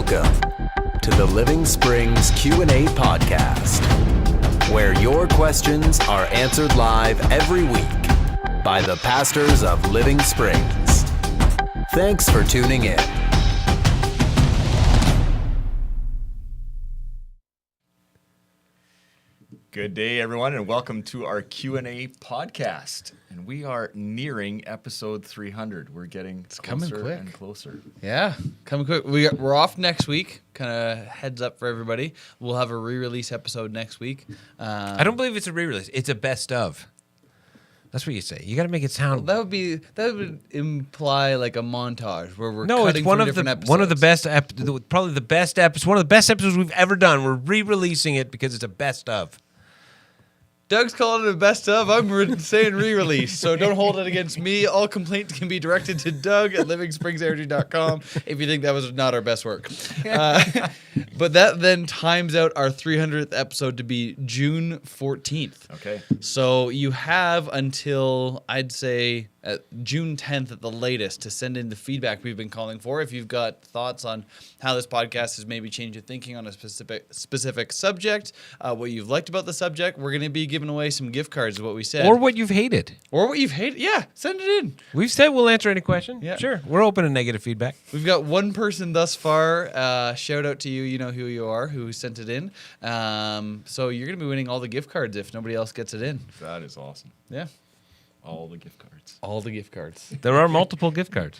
Welcome to the Living Springs Q&A podcast, where your questions are answered live every week by the pastors of Living Springs. Thanks for tuning in. Good day, everyone, and welcome to our Q&A podcast. And we are nearing episode 300. We're getting closer and closer. Yeah, coming quick. We're off next week. Kind of heads up for everybody. We'll have a re-release episode next week. I don't believe it's a re-release. It's a best of. That's what you say. You got to make it sound. Well, that would imply like a montage where we're no. cutting It's one from of different the episodes. one of the best, probably the best episode. One of the best episodes we've ever done. We're re-releasing it because it's a best of. Doug's calling it a best of. I'm saying re-release, so don't hold it against me. All complaints can be directed to Doug at livingspringsrg.com if you think that was not our best work. But that then times out our 300th episode to be June 14th. Okay. So you have until, I'd say, June 10th at the latest to send in the feedback we've been calling for. If you've got thoughts on how this podcast has maybe changed your thinking on a specific subject, what you've liked about the subject, we're going to be giving away some gift cards is what we said. Or what you've hated. Yeah, send it in. We've said we'll answer any question. Yeah. Sure. We're open to negative feedback. We've got one person thus far. Shout out to you. You know who you are, who sent it in. So you're going to be winning all the gift cards if nobody else gets it in. That is awesome. Yeah. All the gift cards. All the gift cards. There are multiple gift cards.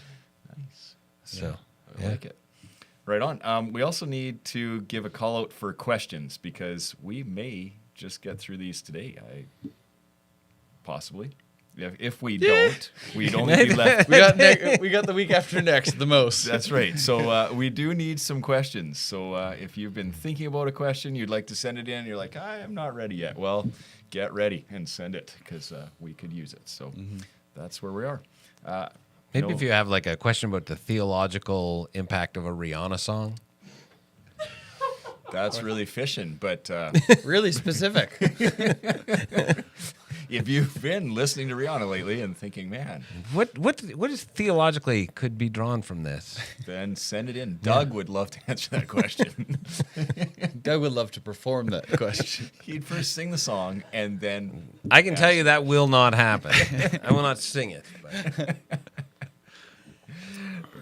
Nice. So I like it. Right on. We also need to give a call out for questions because we may just get through these today. Possibly. If we don't, we'd only be left. We got the week after next, the most. That's right. So we do need some questions. So if you've been thinking about a question, you'd like to send it in, you're like, I am not ready yet. Well, get ready and send it because we could use it. So that's where we are. maybe if you have like a question about the theological impact of a Rihanna song. That's really fishing, but Really specific. if you've been listening to Rihanna lately and thinking, man, What is theologically could be drawn from this? then send it in. Doug would love to answer that question. Doug would love to perform that question. He'd first sing the song and then I can tell you that will not happen. I will not sing it. But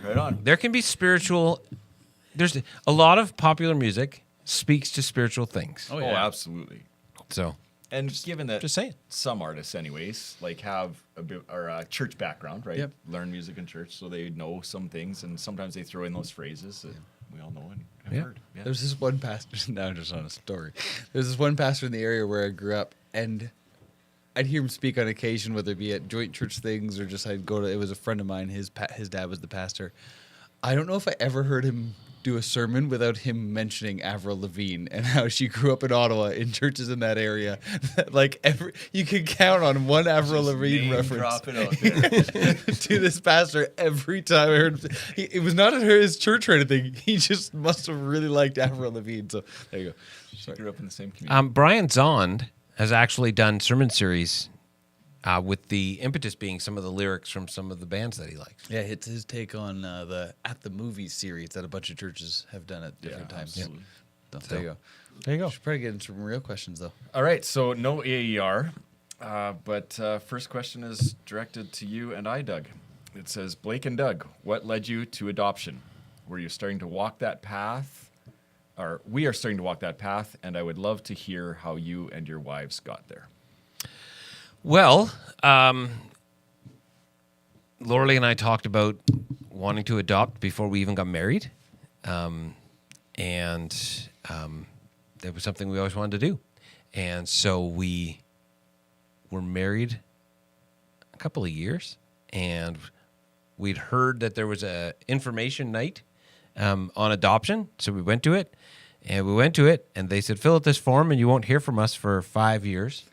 right on. there can be spiritual. There's a lot of popular music speaks to spiritual things. Oh, absolutely. So And given that just saying. some artists, anyways, like have a bit or a church background, right? Yep. Learn music in church, so they know some things, and sometimes they throw in those phrases that we all know and have heard. Yeah. There's this one pastor. Now I'm just on a story. There's this one pastor in the area where I grew up, and I'd hear him speak on occasion, whether it be at joint church things or just I'd go to. It was a friend of mine. His dad was the pastor. I don't know if I ever heard him do a sermon without him mentioning Avril Lavigne and how she grew up in Ottawa in churches in that area. Like you could count on one Avril Lavigne reference Drop it out there. to this pastor every time I heard. It was not at his church or anything. He just must have really liked Avril Lavigne. So there you go. She grew up in the same community. Brian Zond has actually done sermon series with the impetus being some of the lyrics from some of the bands that he likes. Yeah, it's his take on the At the Movies series that a bunch of churches have done at different times. absolutely. So, there you go. There you go. Should probably get into some real questions though. All right, so no AER, but first question is directed to you and I, Doug. It says, Blake and Doug, what led you to adoption? Were you starting to walk that path? Or we are starting to walk that path, and I would love to hear how you and your wives got there. Well, Lorelei and I talked about wanting to adopt before we even got married. And that was something we always wanted to do. And so we were married a couple of years, and we'd heard that there was a information night on adoption. So we went to it, and they said, fill out this form, and you won't hear from us for 5 years.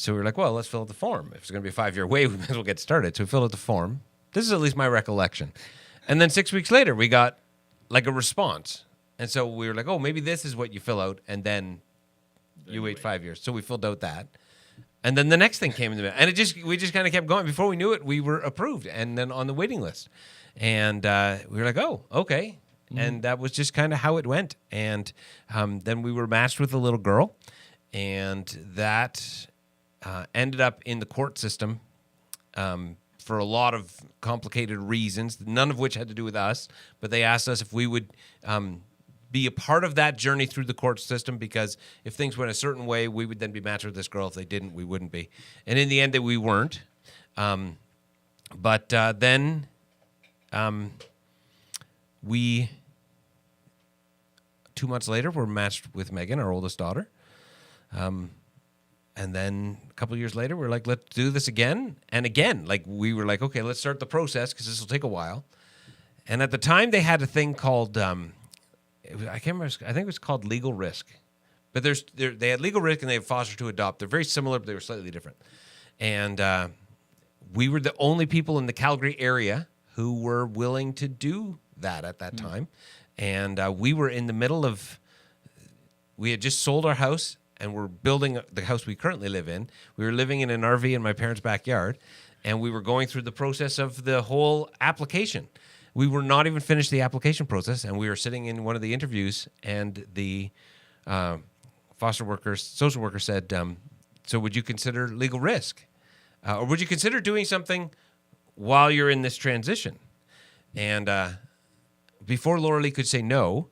So we were like, well, let's fill out the form. If it's going to be a 5-year wait, we might as well get started. So we filled out the form. This is at least my recollection. And then 6 weeks later, we got like a response. And so we were like, oh, maybe this is what you fill out, and then you wait 5 years. So we filled out that. And then the next thing came in the mail. And we just kind of kept going. Before we knew it, we were approved and then on the waiting list. And we were like, oh, okay. and that was just kind of how it went. And then we were matched with a little girl, and that ended up in the court system for a lot of complicated reasons, none of which had to do with us, but they asked us if we would be a part of that journey through the court system, because if things went a certain way, we would then be matched with this girl. If they didn't, we wouldn't be. And in the end, we weren't. But then we, 2 months later, were matched with Megan, our oldest daughter. And then a couple of years later, we're like, let's do this again. And again, like we were like, okay, let's start the process because this will take a while. And at the time, they had a thing called, I can't remember, I think it was called legal risk. But they had legal risk and they had foster to adopt. They're very similar, but they were slightly different. And we were the only people in the Calgary area who were willing to do that at that time. And we were in the middle of, we had just sold our house and we're building the house we currently live in. We were living in an RV in my parents' backyard, and we were going through the process of the whole application. We were not even finished the application process, and we were sitting in one of the interviews, and the social worker said, so would you consider legal risk? Or would you consider doing something while you're in this transition? And before Laura Lee could say no,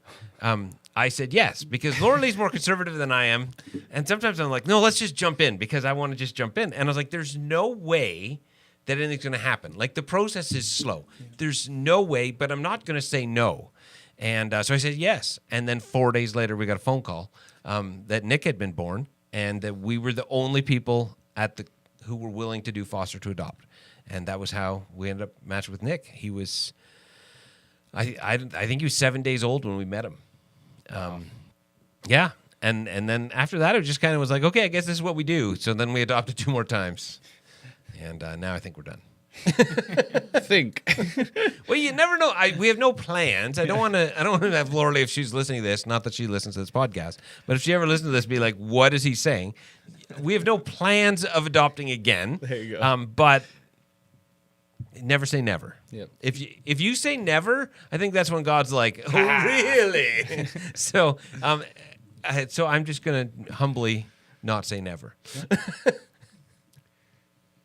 I said yes, because Laura Lee's more conservative than I am. And sometimes I'm like, no, let's just jump in, because I want to just jump in. And I was like, there's no way that anything's going to happen. Like, the process is slow. There's no way, but I'm not going to say no. And so I said yes. And then 4 days later, we got a phone call that Nick had been born, and that we were the only people who were willing to do foster to adopt. And that was how we ended up matched with Nick. He was, I think he was 7 days old when we met him. Yeah. And then after that, it just kind of was like, okay, I guess this is what we do. So then we adopted 2 more times. And now I think we're done. Think. Well, you never know. We have no plans. I don't want to have Laura Lee, if she's listening to this, not that she listens to this podcast, but if she ever listens to this, be like, what is he saying? We have no plans of adopting again. There you go. But never say never. Yep. If you say never, I think that's when God's like, oh, really? So I'm just going to humbly not say never.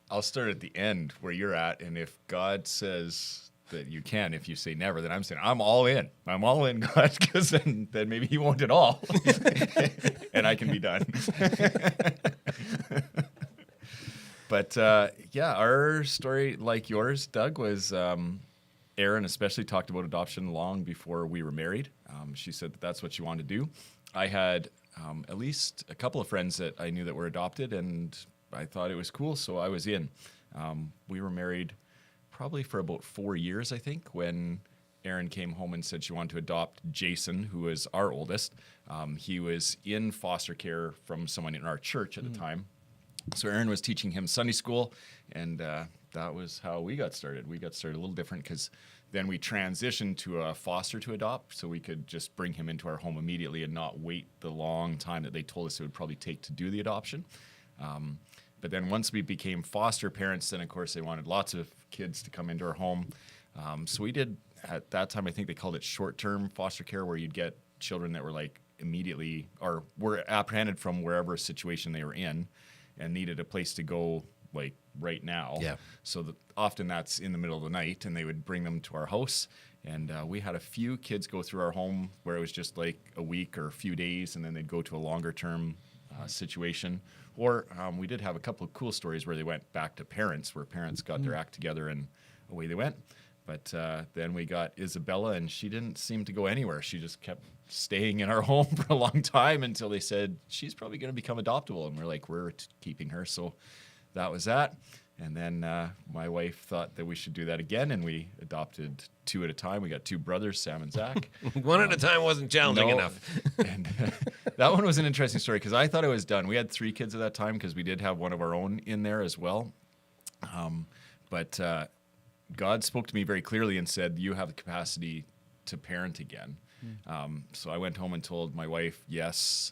I'll start at the end where you're at, and if God says that you can, if you say never, then I'm saying I'm all in. I'm all in, God, because then maybe He won't at all, and I can be done. But yeah, our story, like yours, Doug, was Erin especially talked about adoption long before we were married. She said that that's what she wanted to do. I had at least a couple of friends that I knew that were adopted, and I thought it was cool, so I was in. We were married probably for about 4 years, I think, when Erin came home and said she wanted to adopt Jason, who was our oldest. He was in foster care from someone in our church at the time. So Erin was teaching him Sunday school, and that was how we got started. We got started a little different because then we transitioned to a foster to adopt, so we could just bring him into our home immediately and not wait the long time that they told us it would probably take to do the adoption. But then once we became foster parents, then of course they wanted lots of kids to come into our home. So we did, at that time, I think they called it short-term foster care, where you'd get children that were like immediately, or were apprehended from wherever situation they were in and needed a place to go like right now. Yeah. So often that's in the middle of the night, and they would bring them to our house. And we had a few kids go through our home where it was just like a week or a few days, and then they'd go to a longer term situation. Or we did have a couple of cool stories where they went back to parents, where parents got their act together and away they went. But then we got Isabella, and she didn't seem to go anywhere. She just kept staying in our home for a long time until they said, she's probably going to become adoptable. And we're like, we're keeping her. So that was that. And then my wife thought that we should do that again, and we adopted 2 at a time. We got 2 brothers, Sam and Zach. One at a time wasn't challenging enough. And that one was an interesting story because I thought it was done. We had 3 kids at that time because we did have one of our own in there as well. But God spoke to me very clearly and said, you have the capacity to parent again. So I went home and told my wife, yes,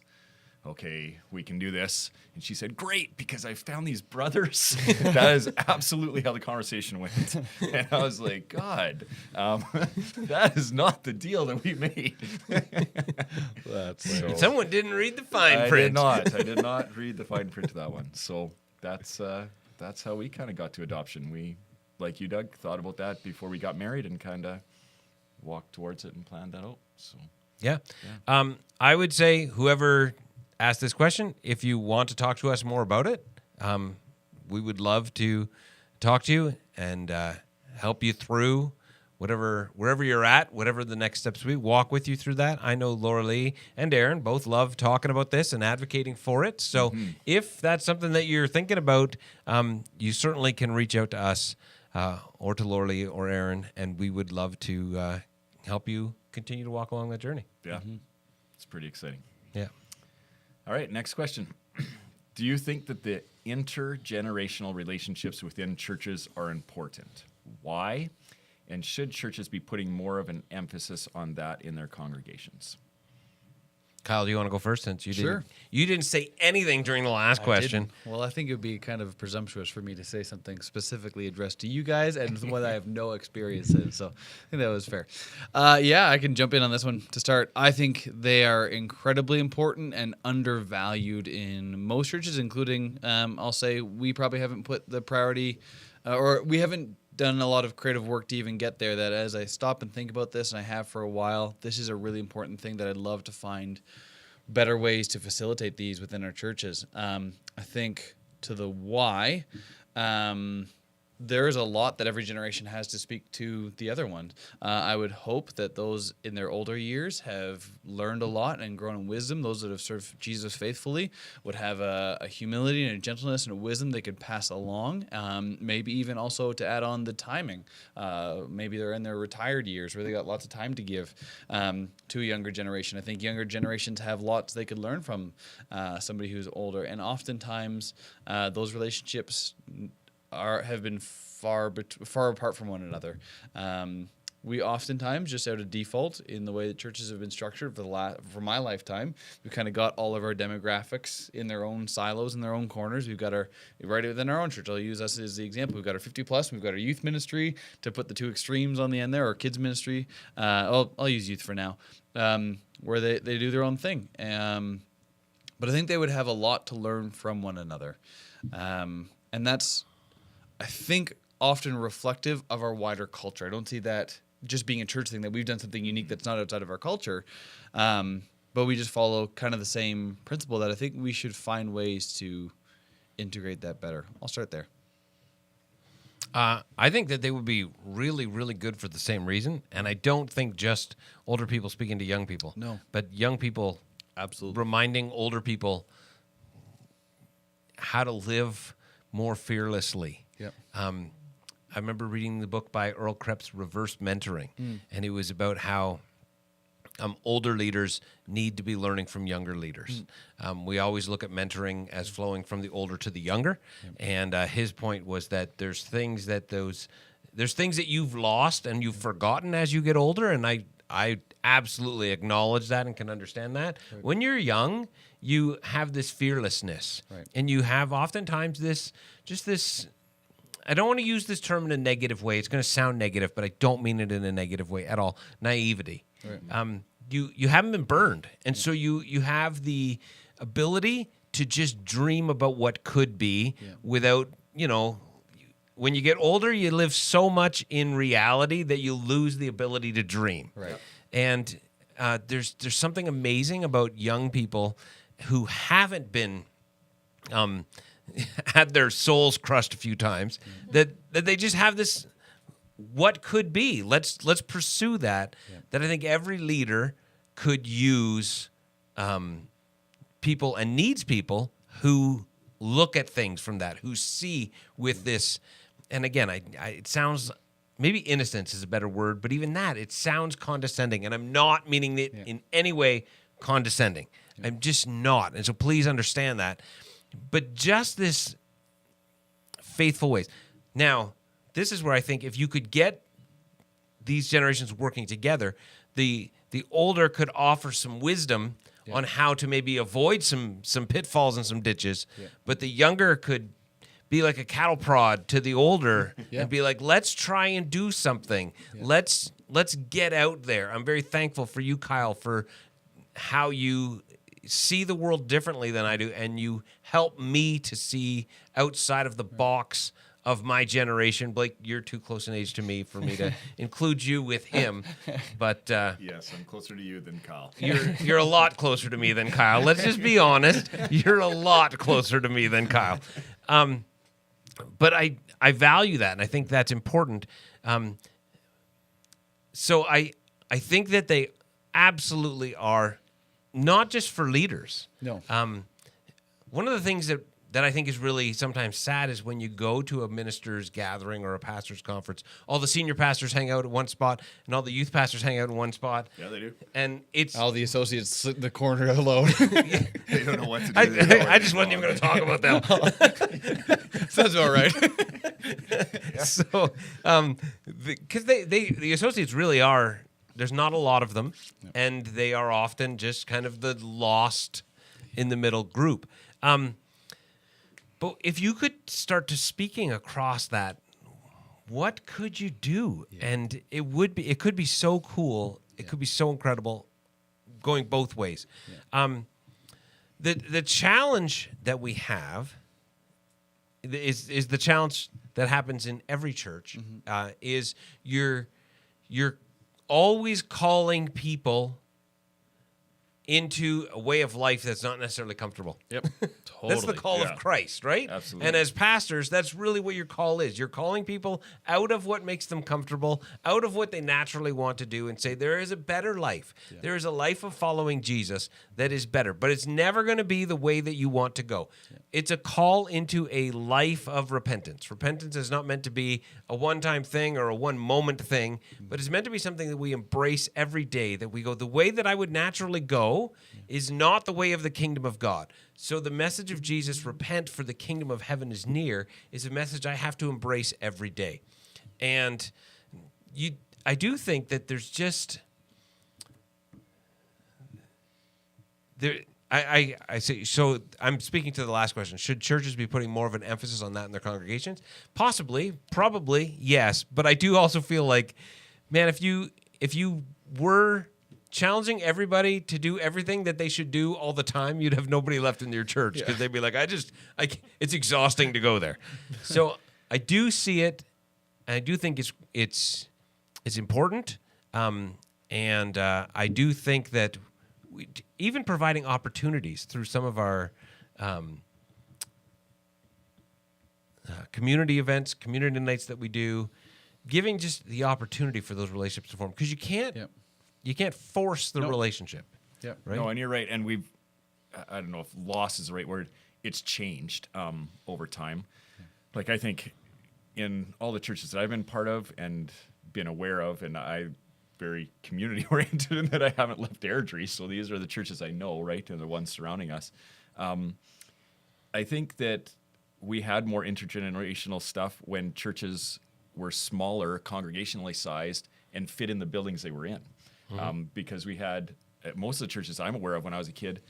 okay, we can do this. And she said, great, because I found these brothers. That is absolutely how the conversation went. And I was like, God, that is not the deal that we made. That's Someone didn't read the fine I print. did not read the fine print to that one. So that's how we kind of got to adoption. We, like you, Doug, thought about that before we got married and kind of walked towards it and planned that out. So Yeah. I would say whoever asked this question, if you want to talk to us more about it, we would love to talk to you and help you through wherever you're at, whatever the next steps will be, walk with you through that. I know Laura Lee and Aaron both love talking about this and advocating for it. So if that's something that you're thinking about, you certainly can reach out to us or to Laura Lee or Aaron, and we would love to help you continue to walk along that journey. yeah, it's pretty exciting. Yeah. All right, next question. Do you think that the intergenerational relationships within churches are important? Why? And should churches be putting more of an emphasis on that in their congregations? Kyle, do you want to go first since you Sure. didn't say anything during the last question? didn't. Well, I think it would be kind of presumptuous for me to say something specifically addressed to you guys and one I have no experience in. So I think that was fair. Yeah, I can jump in on this one to start. I think they are incredibly important and undervalued in most churches, including, I'll say, we probably haven't put the priority or we haven't done a lot of creative work to even get there, that as I stop and think about this, and I have for a while, this is a really important thing that I'd love to find better ways to facilitate these within our churches. I think to the why, there is a lot that every generation has to speak to the other one. I would hope that those in their older years have learned a lot and grown in wisdom. Those that have served Jesus faithfully would have a humility and a gentleness and a wisdom they could pass along. Maybe even also to add on the timing. Maybe they're in their retired years where they got lots of time to give to a younger generation. I think younger generations have lots they could learn from somebody who's older. And oftentimes those relationships have been far apart from one another. We oftentimes, just out of default, in the way that churches have been structured for my lifetime, we've kind of got all of our demographics in their own silos, in their own corners. We've got right within our own church. I'll use us as the example. We've got our 50 plus. We've got our youth ministry, to put the two extremes on the end there, or kids ministry. I'll use youth for now, where they do their own thing. But I think they would have a lot to learn from one another, and that's, I think, often reflective of our wider culture. I don't see that just being a church thing, that we've done something unique that's not outside of our culture, but we just follow kind of the same principle, that I think we should find ways to integrate that better. I'll start there. I think that they would be really, really good for the same reason, and I don't think just older people speaking to young people. No. But young people Absolutely reminding older people how to live more fearlessly. Yep. I remember reading the book by Earl Krebs, Reverse Mentoring, and it was about how older leaders need to be learning from younger leaders. We always look at mentoring as flowing from the older to the younger, and his point was that there's things that you've lost and you've forgotten as you get older, and I absolutely acknowledge that and can understand that. Right. When you're young, you have this fearlessness, right, and you have oftentimes this. I don't want to use this term in a negative way. It's going to sound negative, but I don't mean it in a negative way at all. Naivety. Right. You haven't been burned, and so you have the ability to just dream about what could be without, when you get older, you live so much in reality that you lose the ability to dream. Right. And there's something amazing about young people who haven't been had their souls crushed a few times, that they just have this what could be. Let's pursue that. That I think every leader could use people and needs people who look at things from that, who see with this. And again, it sounds, maybe innocence is a better word, but even that, it sounds condescending, and I'm not meaning it in any way condescending. I'm just not. And so please understand that. But just this faithful ways. Now, this is where I think if you could get these generations working together, the older could offer some wisdom on how to maybe avoid some pitfalls and some ditches. Yeah. But the younger could be like a cattle prod to the older Yeah. and be like, let's try and do something. Yeah. Let's get out there. I'm very thankful for you, Kyle, for how you see the world differently than I do, and you help me to see outside of the box of my generation. Blake, you're too close in age to me for me to include you with him, but Yes, I'm closer to you than Kyle. you're a lot closer to me than Kyle. Let's just be honest. You're a lot closer to me than Kyle. But I value that, and I think that's important. So I think that they absolutely are not just for leaders. No. One of the things that I think is really sometimes sad is when you go to a minister's gathering or a pastor's conference, all the senior pastors hang out at one spot and all the youth pastors hang out in one spot. Yeah, they do. And it's All the associates sit in the corner alone. They don't know what to do. I just wasn't even going to talk about them. Sounds all right. So, because the associates really are, there's not a lot of them, and they are often just kind of the lost in the middle group. But if you could start to speaking across that, what could you do? Yeah. And it could be so cool. It could be so incredible, going both ways. Yeah. The challenge that we have is the challenge that happens in every church. Mm-hmm. Is you're always calling people into a way of life that's not necessarily comfortable. Yep. Totally. That's the call of Christ, right? Absolutely. And as pastors, that's really what your call is. You're calling people out of what makes them comfortable, out of what they naturally want to do, and say there is a better life. Yeah. There is a life of following Jesus that is better, but it's never going to be the way that you want to go. Yeah. It's a call into a life of repentance. Repentance is not meant to be a one-time thing or a one-moment thing, but it's meant to be something that we embrace every day, that we go, the way that I would naturally go is not the way of the kingdom of God. So the message of Jesus, repent for the kingdom of heaven is near, is a message I have to embrace every day. And I do think that there's just I say, so I'm speaking to the last question. Should churches be putting more of an emphasis on that in their congregations? Possibly, probably, yes. But I do also feel like, man, if you were challenging everybody to do everything that they should do all the time, you'd have nobody left in your church, because they'd be like, it's exhausting to go there. So I do see it, and I do think it's important, and I do think that even providing opportunities through some of our community events, community nights that we do, giving just the opportunity for those relationships to form, because you can't. Yep. You can't force the relationship. Yeah, right. No, and you're right. And I don't know if loss is the right word. It's changed over time. Yeah. Like, I think in all the churches that I've been part of and been aware of, and I'm very community oriented in that I haven't left Airdrie, so these are the churches I know, right, and the ones surrounding us. I think that we had more intergenerational stuff when churches were smaller, congregationally sized, and fit in the buildings they were in. Because we had, at most of the churches I'm aware of when I was a kid,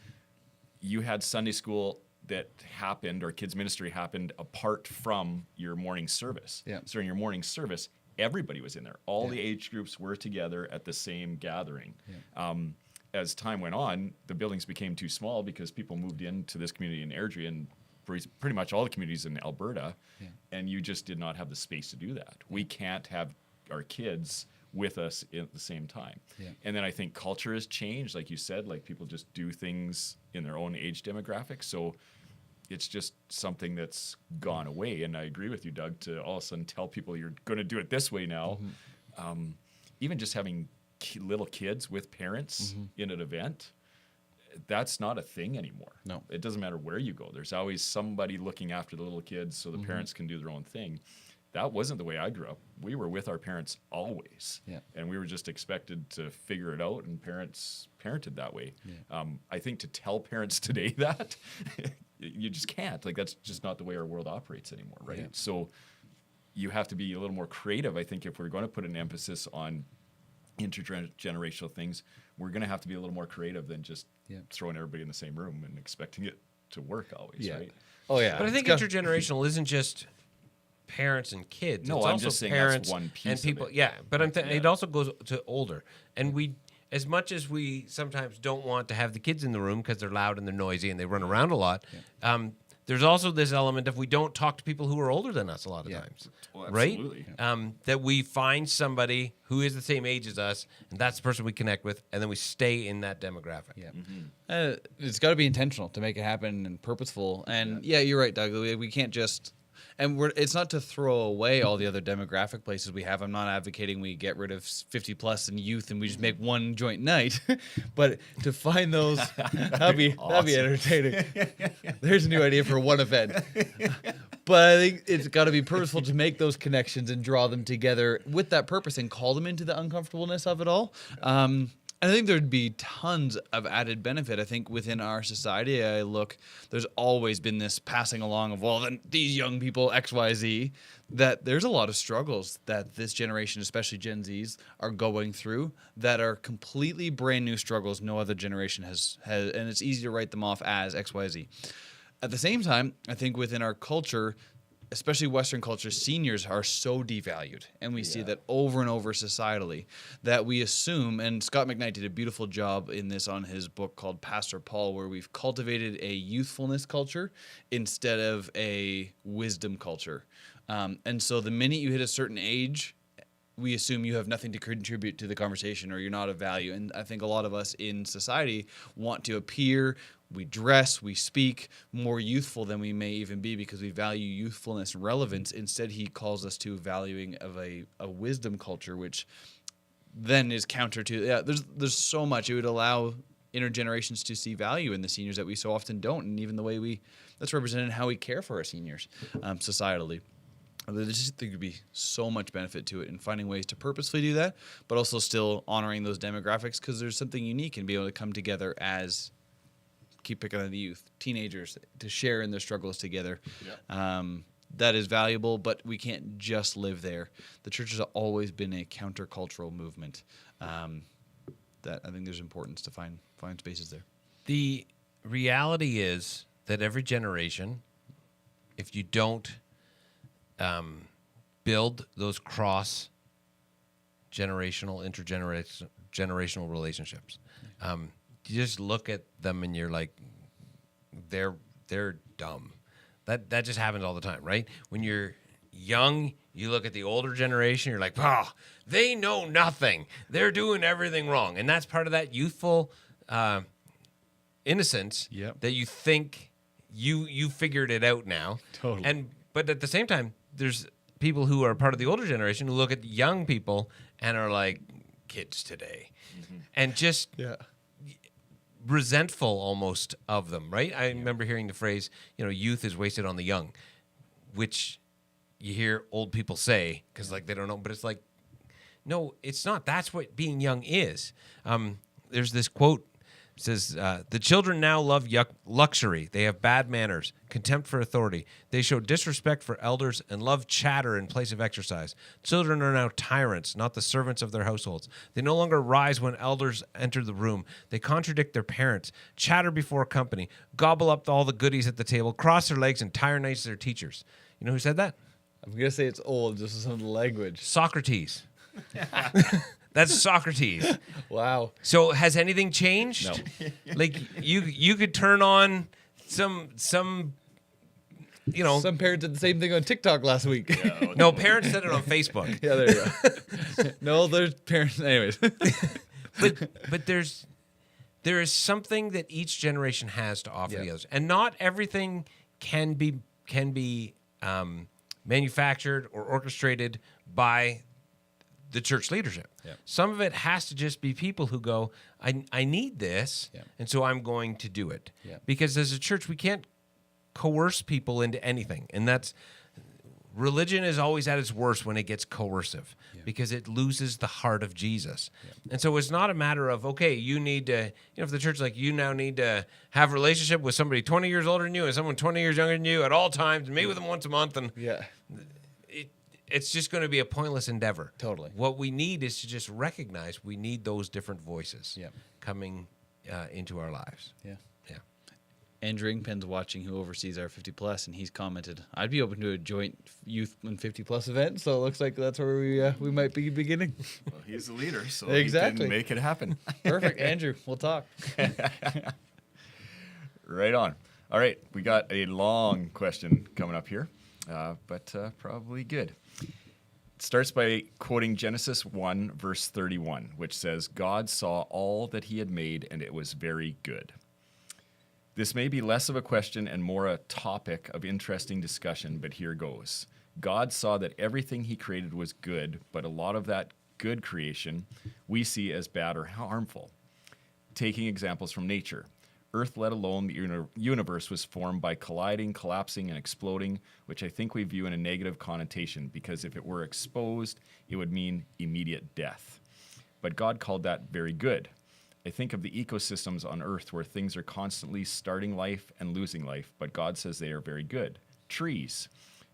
you had Sunday school that happened, or kids ministry happened apart from your morning service. Yeah. So in your morning service, everybody was in there. All the age groups were together at the same gathering. Yeah. As time went on, the buildings became too small because people moved into this community in Airdrie and pretty much all the communities in Alberta, and you just did not have the space to do that. We can't have our kids with us at the same time. Yeah. And then I think culture has changed, like you said, like people just do things in their own age demographic. So it's just something that's gone away. And I agree with you, Doug, to all of a sudden tell people you're going to do it this way now. Mm-hmm. Even just having little kids with parents in an event, that's not a thing anymore. No. It doesn't matter where you go. There's always somebody looking after the little kids so the parents can do their own thing. That wasn't the way I grew up. We were with our parents always. Yeah. And we were just expected to figure it out, and parents parented that way. Yeah. I think to tell parents today that, you just can't. Like, that's just not the way our world operates anymore, right? Yeah. So you have to be a little more creative, I think, if we're going to put an emphasis on intergenerational things, we're going to have to be a little more creative than just Yeah. throwing everybody in the same room and expecting it to work always, Yeah. right? Oh yeah. But I think intergenerational isn't just parents and kids. No, it's I'm also just saying that's parents one piece and of people. it. Yeah, but Yeah. it also goes to older. And we, as much as we sometimes don't want to have the kids in the room because they're loud and they're noisy and they run around a lot, there's also this element of we don't talk to people who are older than us a lot of times, Well, right? absolutely. That we find somebody who is the same age as us, and that's the person we connect with, and then we stay in that demographic. Yeah. It's got to be intentional to make it happen and purposeful. And yeah, you're right, Doug. We can't just, and it's not to throw away all the other demographic places we have. I'm not advocating we get rid of 50 plus and youth and we just make one joint night, but to find those, that'd be entertaining. There's a new idea for one event. But I think it's got to be purposeful to make those connections and draw them together with that purpose and call them into the uncomfortableness of it all. And I think there'd be tons of added benefit. I think within our society, there's always been this passing along of, well, then these young people, X, Y, Z, that there's a lot of struggles that this generation, especially Gen Zs, are going through that are completely brand new struggles no other generation has, and it's easy to write them off as X, Y, Z. At the same time, I think within our culture, especially Western culture, seniors are so devalued. And we see that over and over societally that we assume, and Scott McKnight did a beautiful job in this on his book called Pastor Paul, where we've cultivated a youthfulness culture instead of a wisdom culture. And so the minute you hit a certain age, we assume you have nothing to contribute to the conversation or you're not of value. And I think a lot of us in society want to appear, we dress, we speak more youthful than we may even be because we value youthfulness and relevance. Instead, he calls us to valuing of a wisdom culture, which then is counter to, there's so much. It would allow intergenerations to see value in the seniors that we so often don't. And even the way that's represented in how we care for our seniors societally. I just think there'd be so much benefit to it in finding ways to purposefully do that, but also still honoring those demographics because there's something unique in being able to come together as, keep picking on the youth, teenagers, to share in their struggles together. That is valuable, but we can't just live there. The church has always been a countercultural movement that I think there's importance to find spaces there. The reality is that every generation, if you don't build those cross-generational, intergenerational relationships. You just look at them and you're like, they're dumb. That just happens all the time, right? When you're young, you look at the older generation, you're like, they know nothing. They're doing everything wrong. And that's part of that youthful innocence that you think you figured it out now. Totally. But at the same time, there's people who are part of the older generation who look at young people and are like, kids today. And just resentful almost of them, right? I remember hearing the phrase, youth is wasted on the young, which you hear old people say because like they don't know, but it's like, no, it's not. That's what being young is. There's this quote. It says, the children now love luxury. They have bad manners, contempt for authority. They show disrespect for elders and love chatter in place of exercise. Children are now tyrants, not the servants of their households. They no longer rise when elders enter the room. They contradict their parents, chatter before company, gobble up all the goodies at the table, cross their legs, and tyrannize their teachers. You know who said that? I'm going to say it's old, just with some of the language. Socrates. That's Socrates. Wow. So has anything changed? No. Like you could turn on some Some parents did the same thing on TikTok last week. No, parents said it on Facebook. Yeah, there you go. No, there's parents. Anyways. But there is something that each generation has to offer the others. And not everything can be manufactured or orchestrated by the church leadership. Some of it has to just be people who go, I need this, and so I'm going to do it. Because as a church, we can't coerce people into anything. And that's, religion is always at its worst when it gets coercive because it loses the heart of Jesus. And so it's not a matter of, okay, you need to, if the church is like, you now need to have a relationship with somebody 20 years older than you and someone 20 years younger than you at all times and meet with them once a month. And it's just going to be a pointless endeavor. Totally. What we need is to just recognize we need those different voices Yep. coming into our lives. Yeah. Yeah. Andrew Ingpen's watching, who oversees our 50 plus, and he's commented, "I'd be open to a joint youth and 50 plus event." So it looks like that's where we might be beginning. Well, he's the leader, so Exactly. he can make it happen. Perfect, Andrew. We'll talk. Right on. All right, we got a long question coming up here, but probably good. It starts by quoting Genesis 1, verse 31, which says, "God saw all that he had made, and it was very good." This may be less of a question and more a topic of interesting discussion, but here goes. God saw that everything he created was good, but a lot of that good creation we see as bad or harmful. Taking examples from nature. Earth, let alone the universe, was formed by colliding, collapsing, and exploding, which I think we view in a negative connotation, because if it were exposed, it would mean immediate death. But God called that very good. I think of the ecosystems on Earth where things are constantly starting life and losing life, but God says they are very good. Trees.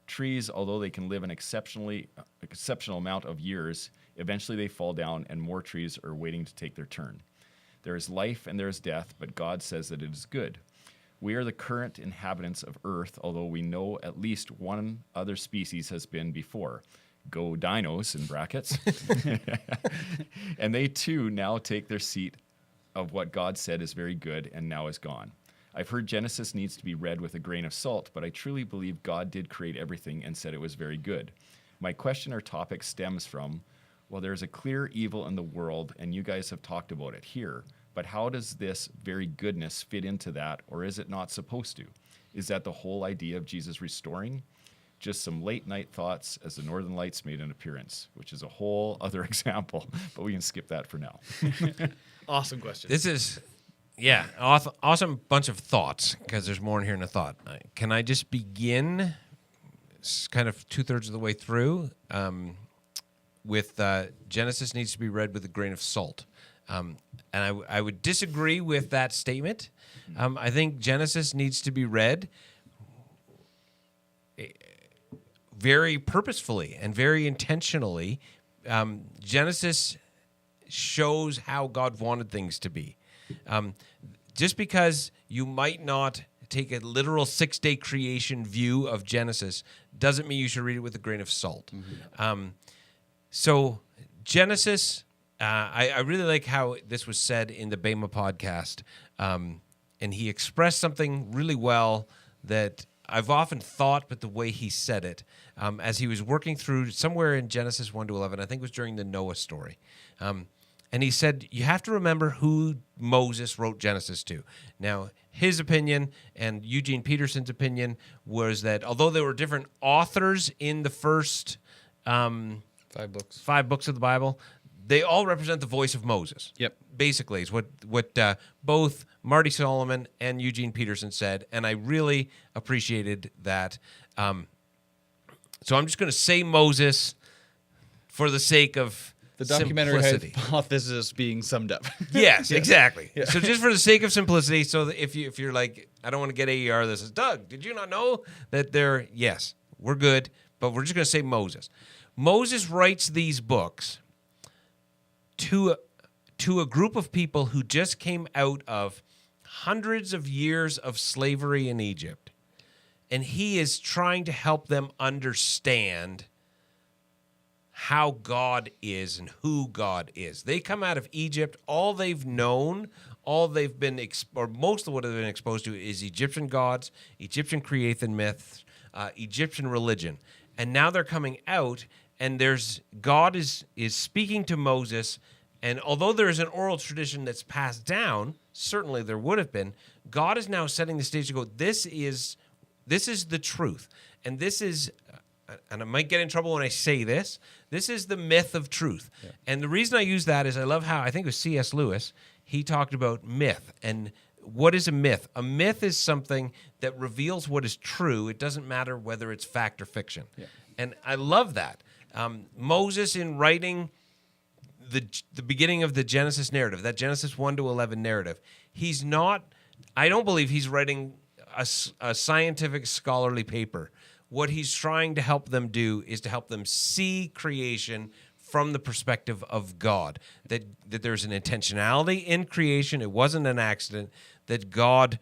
Trees, although they can live an exceptional amount of years, eventually they fall down and more trees are waiting to take their turn. There is life and there is death, but God says that it is good. We are the current inhabitants of Earth, although we know at least one other species has been before. Go Dinos, in brackets. And they too now take their seat of what God said is very good and now is gone. I've heard Genesis needs to be read with a grain of salt, but I truly believe God did create everything and said it was very good. My question or topic stems from, well, there's a clear evil in the world, and you guys have talked about it here, but how does this very goodness fit into that, or is it not supposed to? Is that the whole idea of Jesus restoring? Just some late night thoughts as the Northern Lights made an appearance, which is a whole other example, but we can skip that for now. Awesome question. This is, awesome bunch of thoughts, because there's more in here than a thought. Can I just begin kind of 2/3 of the way through with Genesis needs to be read with a grain of salt? And I would disagree with that statement. I think Genesis needs to be read very purposefully and very intentionally. Genesis shows how God wanted things to be. Just because you might not take a literal 6-day creation view of Genesis doesn't mean you should read it with a grain of salt. So Genesis, I really like how this was said in the Bema podcast, and he expressed something really well that I've often thought, but the way he said it, as he was working through somewhere in Genesis 1 to 11, I think it was during the Noah story. And he said, you have to remember who Moses wrote Genesis to. Now, his opinion and Eugene Peterson's opinion was that although there were different authors in the first 5 books. 5 books of the Bible, they all represent the voice of Moses. Yep. Basically, is what both Marty Solomon and Eugene Peterson said, and I really appreciated that. So I'm just going to say Moses for the sake of The documentary simplicity. hypothesis being summed up. Yes, exactly. Yeah. So just for the sake of simplicity, so that if you're like, I don't want to get AER, this is Doug, did you not know that they're, yes, we're good, but we're just going to say Moses. Moses writes these books to a group of people who just came out of hundreds of years of slavery in Egypt. And he is trying to help them understand how God is and who God is. They come out of Egypt. All they've known, all they've been, or most of what they've been exposed to is Egyptian gods, Egyptian creation myths, Egyptian religion. And now they're coming out, and God is speaking to Moses. And although there is an oral tradition that's passed down, certainly there would have been, God is now setting the stage to go, this is the truth. And this is, and I might get in trouble when I say this is the myth of truth. Yeah. And the reason I use that is I love how, I think it was C.S. Lewis, he talked about myth. And what is a myth? A myth is something that reveals what is true. It doesn't matter whether it's fact or fiction. Yeah. And I love that. Moses, in writing the beginning of the Genesis narrative, that Genesis 1 to 11 narrative, I don't believe he's writing a scientific scholarly paper what he's trying to help them do is to help them see creation from the perspective of God, that there's an intentionality in creation. It wasn't an accident, that God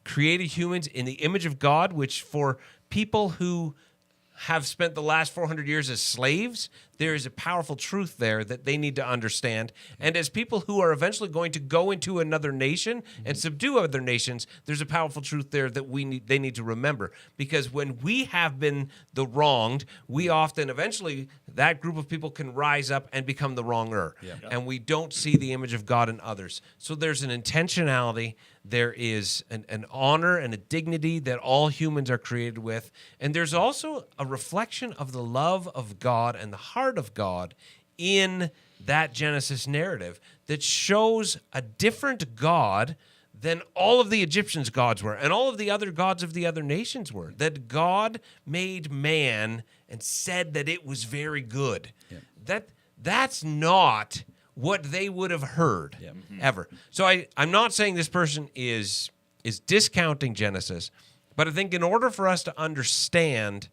created humans in the image of God, which for people who have spent the last 400 years as slaves, there is a powerful truth there that they need to understand. And as people who are eventually going to go into another nation and subdue other nations, there's a powerful truth there that they need to remember. Because when we have been the wronged, we often, eventually, that group of people can rise up and become the wronger. And we don't see the image of God in others. So there's an intentionality. There is an honor and a dignity that all humans are created with. And there's also a reflection of the love of God and the heart of God in that Genesis narrative that shows a different God than all of the Egyptians' gods were and all of the other gods of the other nations were. That God made man and said that it was very good. That's not what they would have heard ever. So I'm not saying this person is discounting Genesis, but I think in order for us to understand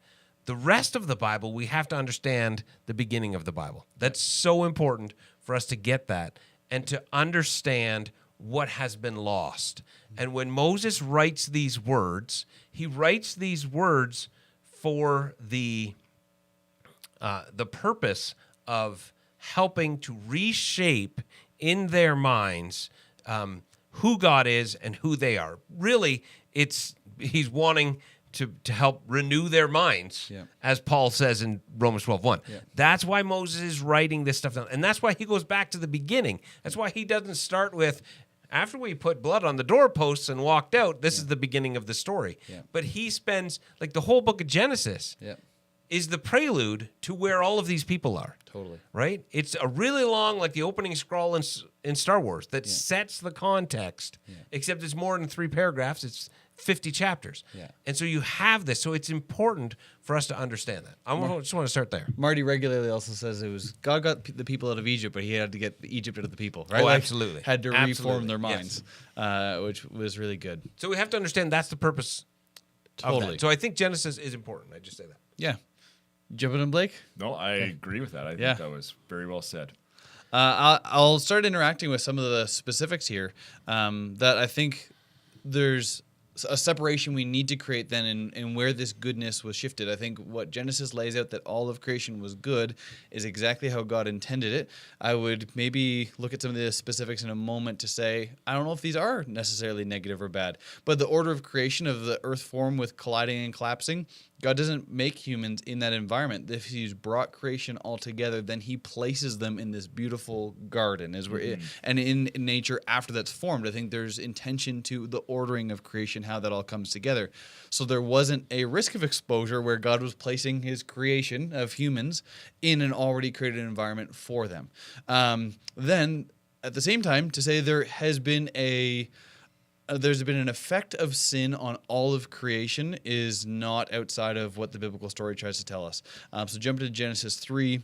the rest of the Bible, we have to understand the beginning of the Bible. That's so important for us to get that and to understand what has been lost. And when Moses writes these words, he writes these words for the purpose of helping to reshape in their minds who God is and who they are. Really, he's wanting to help renew their minds, as Paul says in Romans 12:1. That's why Moses is writing this stuff down. And that's why he goes back to the beginning. That's why he doesn't start with, after we put blood on the doorposts and walked out, this is the beginning of the story. But he spends, like the whole book of Genesis is the prelude to where all of these people are. Totally. Right? It's a really long, like the opening scroll in Star Wars that sets the context, except it's more than 3 paragraphs. It's 50 chapters. And so you have this. So it's important for us to understand that. I just want to start there. Marty regularly also says it was God got the people out of Egypt, but he had to get Egypt out of the people. Right? Oh, absolutely. Had to reform their minds, which was really good. So we have to understand that's the purpose of that. So I think Genesis is important. I just say that. Yeah. Jumping in, Blake? No, I agree with that. I think that was very well said. I'll start interacting with some of the specifics here that I think there's a separation we need to create then in where this goodness was shifted. I think what Genesis lays out, that all of creation was good, is exactly how God intended it. I would maybe look at some of the specifics in a moment to say, I don't know if these are necessarily negative or bad, but the order of creation of the earth form with colliding and collapsing, God doesn't make humans in that environment. If he's brought creation all together, then he places them in this beautiful garden. And in nature, after that's formed, I think there's intention to the ordering of creation, how that all comes together. So there wasn't a risk of exposure where God was placing his creation of humans in an already created environment for them. Then, at the same time, to say there's been an effect of sin on all of creation is not outside of what the biblical story tries to tell us. So jump to Genesis 3,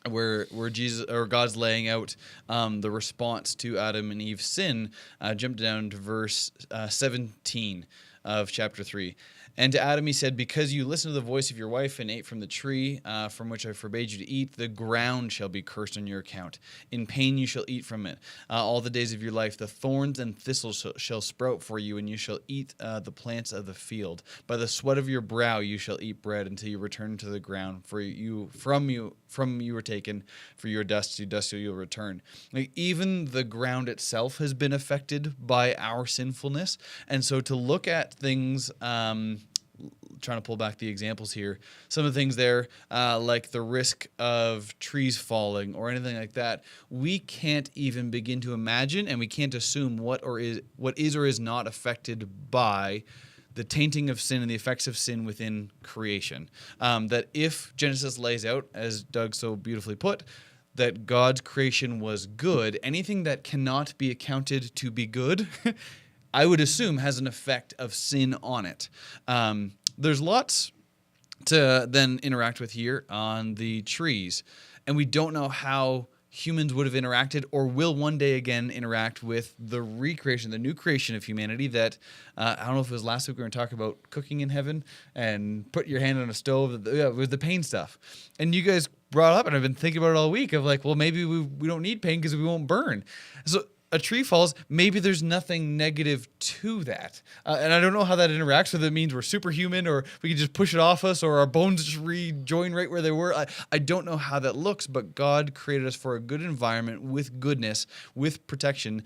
where Jesus or God's laying out the response to Adam and Eve's sin. Jump down to verse 17 of chapter 3. And to Adam he said, because you listened to the voice of your wife and ate from the tree from which I forbade you to eat, the ground shall be cursed on your account. In pain you shall eat from it all the days of your life. The thorns and thistles shall sprout for you, and you shall eat the plants of the field. By the sweat of your brow you shall eat bread until you return to the ground. For from you were taken, for your dust, to dust you'll return. Like, even the ground itself has been affected by our sinfulness. And so to look at things, trying to pull back the examples here, some of the things there, like the risk of trees falling or anything like that, we can't even begin to imagine, and we can't assume what is or is not affected by the tainting of sin and the effects of sin within creation. That if Genesis lays out, as Doug so beautifully put, that God's creation was good, anything that cannot be accounted to be good, I would assume has an effect of sin on it. There's lots to then interact with here on the trees, and we don't know how humans would have interacted or will one day again interact with the recreation, the new creation of humanity that, I don't know if it was last week we were talking about cooking in heaven and put your hand on a stove with the pain stuff. And you guys brought up, and I've been thinking about it all week of like, well, maybe we don't need pain because we won't burn. So a tree falls, maybe there's nothing negative to that. And I don't know how that interacts, whether it means we're superhuman or we can just push it off us or our bones just rejoin right where they were. I don't know how that looks, but God created us for a good environment with goodness, with protection.